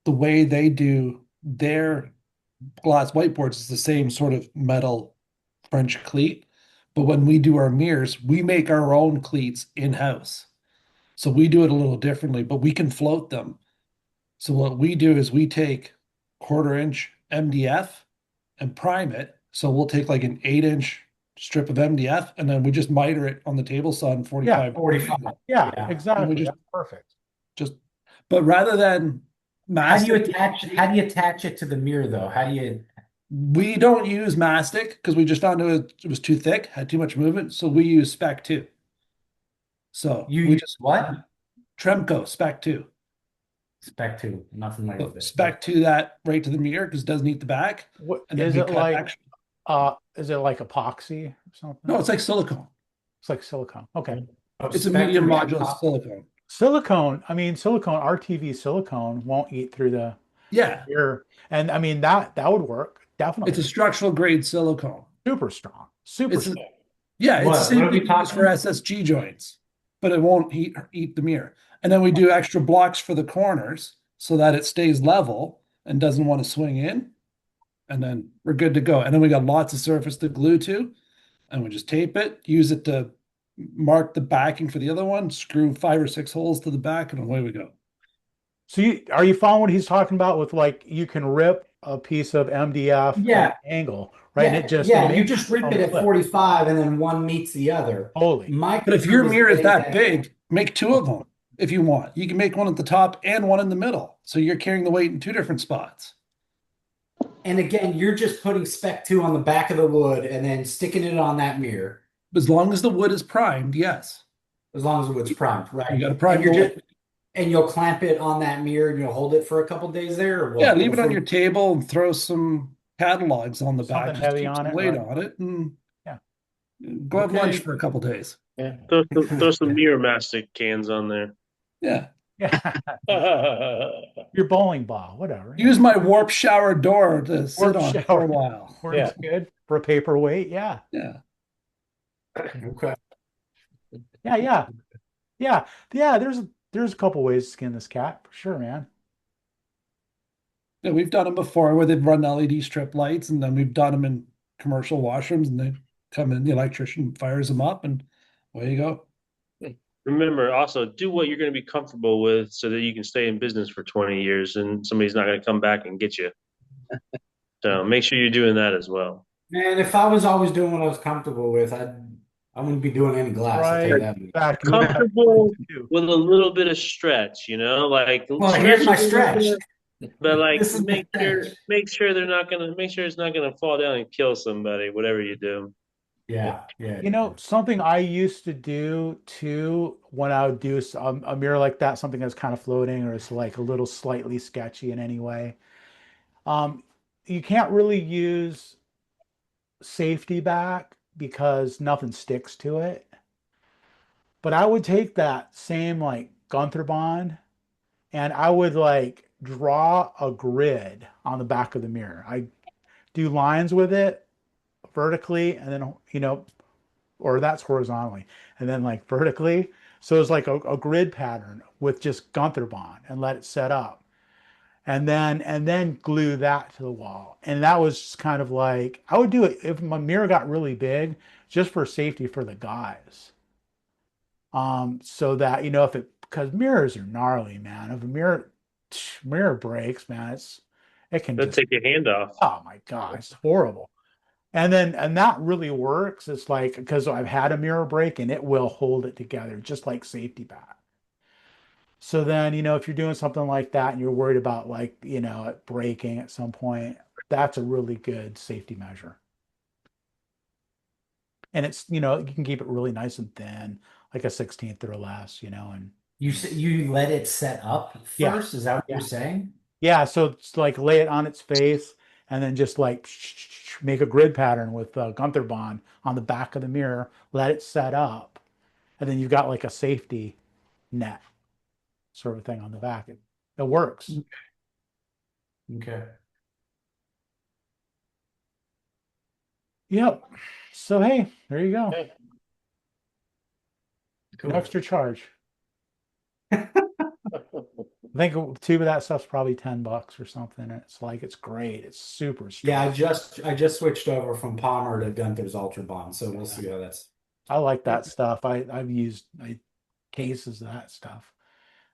the way they do their glass whiteboards is the same sort of metal French cleat. But when we do our mirrors, we make our own cleats in-house. So we do it a little differently, but we can float them. So what we do is we take 1/4 inch MDF and prime it. So we'll take like an 8 inch strip of MDF and then we just miter it on the table saw in 45. 45. Yeah, Yeah. exactly. And we just That's perfect. just but rather than mastic, How do you attach it to the mirror though? How do you we don't use mastic because we just found it was too thick, had too much movement. So we use spec 2. So you we use just what? Tremco spec 2. Spec 2. Not familiar So with it. spec 2 that right to the mirror because it doesn't eat the back. What And then is we it cut like? extra. Is it like epoxy or something? No, it's like silicone. It's like silicone. Okay. Oh, It's a spec medium 3 modulus silicone. Silicone, I mean, RTV silicone won't eat through the Yeah, ear. And I mean that would work. it's a Definitely. structural grade silicone. Super strong. Super It's a, strong. yeah, it's the What same are we thing we use for talking? SSG joints, but it won't eat the mirror. And then we do extra blocks for the corners so that it stays level and doesn't want to swing in. And then we're good to go. And then we got lots of surface to glue to, and we just tape it, use it to mark the backing for the other one, screw 5 or 6 holes to the back, and away we go. So are you following what he's talking about with like you can rip a piece of MDF at Yeah. an angle, right? And Yeah, it just yeah, you makes just rip some it at flip. 45 and then one meets the other. Holy. My But if your concern mirror is the way that big, make 2 of them if you want. You can make one at the top and one in the middle. So you're carrying the weight in 2 different spots. And again, you're just putting spec 2 on the back of the wood and then sticking it on that mirror. As long as the wood is primed, yes. As long as the wood's primed, right? You got to prime And you're the wood. just and you'll clamp it on that mirror and you'll hold it for a couple days there, or what? Yeah, leave it on your table and throw some catalogs on the back. Something Just heavy keep on some it, weight right? on it and Yeah. go have Okay. lunch for a couple days. Yeah. Throw some mirror mastic cans on there. Yeah. Yeah. Your bowling ball, whatever. Use my warp shower door to sit Warp on for shower. a while. Works good for a paperweight. Yeah. Yeah. Okay. Yeah. Yeah. There's a couple ways to skin this cat for sure, man. Yeah, we've done them before where they've run LED strip lights, and then we've done them in commercial washrooms, and they come in, the electrician fires them up, and away you go. Remember, also do what you're going to be comfortable with so that you can stay in business for 20 years and somebody's not going to come back and get you. So make sure you're doing that as well. Man, if I was always doing what I was comfortable with, I'd I wouldn't be doing any glass. I'll tell you Right. that. Back Comfortable with a little bit of stretch, like Well, here's stretch my a little stretch. bit, but like This is my stretch. make sure it's not gonna fall down and kill somebody, whatever you do. Yeah, yeah. You know, something I used to do too when I would do a mirror like that, something that's kind of floating or it's like a little slightly sketchy in any way. Um, you can't really use safety back because nothing sticks to it. But I would take that same like Gunther bond and I would like draw a grid on the back of the mirror. I do lines with it vertically and then, or that's horizontally and then like vertically. So it's like a grid pattern with just Gunther bond and let it set up. And then glue that to the wall. And that was kind of like I would do it if my mirror got really big, just for safety for the guys. So that if it because mirrors are gnarly, man. If a mirror breaks, man, it can Let's just take your hand off. oh my God, it's horrible. And that really works. It's like because I've had a mirror break and it will hold it together, just like safety back. So then, if you're doing something like that and you're worried about like, it breaking at some point, that's a really good safety measure. And it's, you can keep it really nice and thin, like a 16th or less, and You let it set up yeah, first? Is that what yeah, you're saying? yeah. So it's like lay it on its face and then just like make a grid pattern with Gunther bond on the back of the mirror, let it set up, and then you've got like a safety net sort of thing on the back. It works. Okay. Yep. So hey, there you go. Okay. No Cool. extra charge. I think a tube of that stuff's probably $10 or something. It's great. It's super strong. Yeah, I just switched over from Palmer to Gunther's Ultra Bond, so we'll see how that's. I like that stuff. I've used cases of that stuff.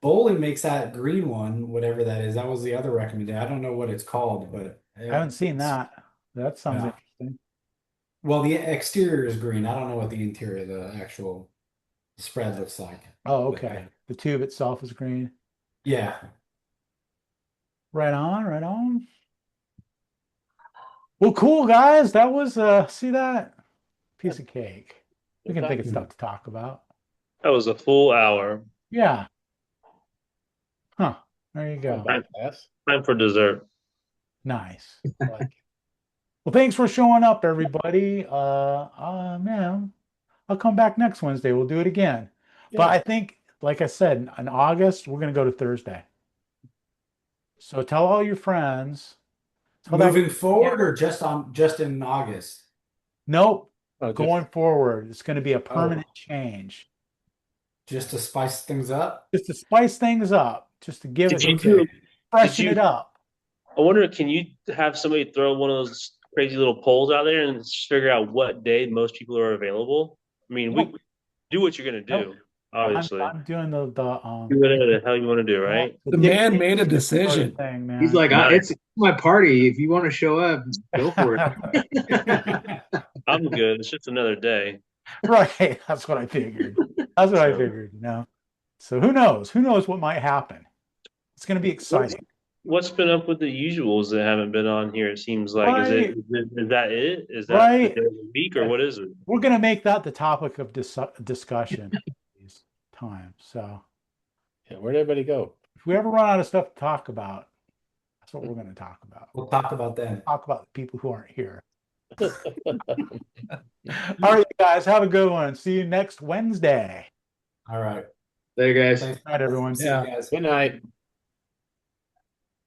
Bole makes that green one, whatever that is. That was the other recommendation. I don't know what it's called, but I haven't seen that. That sounds yeah. interesting. Well, the exterior is green. I don't know what the interior, the actual spread looks like. Oh, But, okay. The tube itself is green. yeah. Right on, right on. Well, cool guys. That was see that piece of cake. We can think of stuff to talk about. That was a full hour. Yeah. Huh. There you go. Time for dessert. Nice. Well, thanks for showing up, everybody. Man, I'll come back next Wednesday. We'll do it again. But I think, like I said, in August, we're gonna go to Thursday. So tell all your friends. Moving forward or just in August? Nope. Oh, Going forward, it's gonna be a permanent change. Just to spice things up? Just to spice things up, just to give Did it you do? freshen it up. I wonder, can you have somebody throw one of those crazy little polls out there and just figure out what day most people are available? I mean, we do what you're gonna do, obviously. I'm doing the Do whatever the hell you want to do, right? The man made a decision. thing, man. He's like, it's my party. If you want to show up, go for it. I'm good. It's just another day. Right. That's what I figured. That's what I figured, So who knows? Who knows what might happen? It's going to be exciting. What's been up with the usuals that haven't been on here? It seems like is that it? Is that Right. the day of the week or what is it? We're going to make that the topic of discussion these times. So yeah, where'd everybody go? if we ever run out of stuff to talk about, that's what we're going to talk about. We'll talk about that. Talk about the people who aren't here. All right, guys, have a good one. See you next Wednesday. All right. There, guys. Thanks. All right, everyone. See you guys. Good night.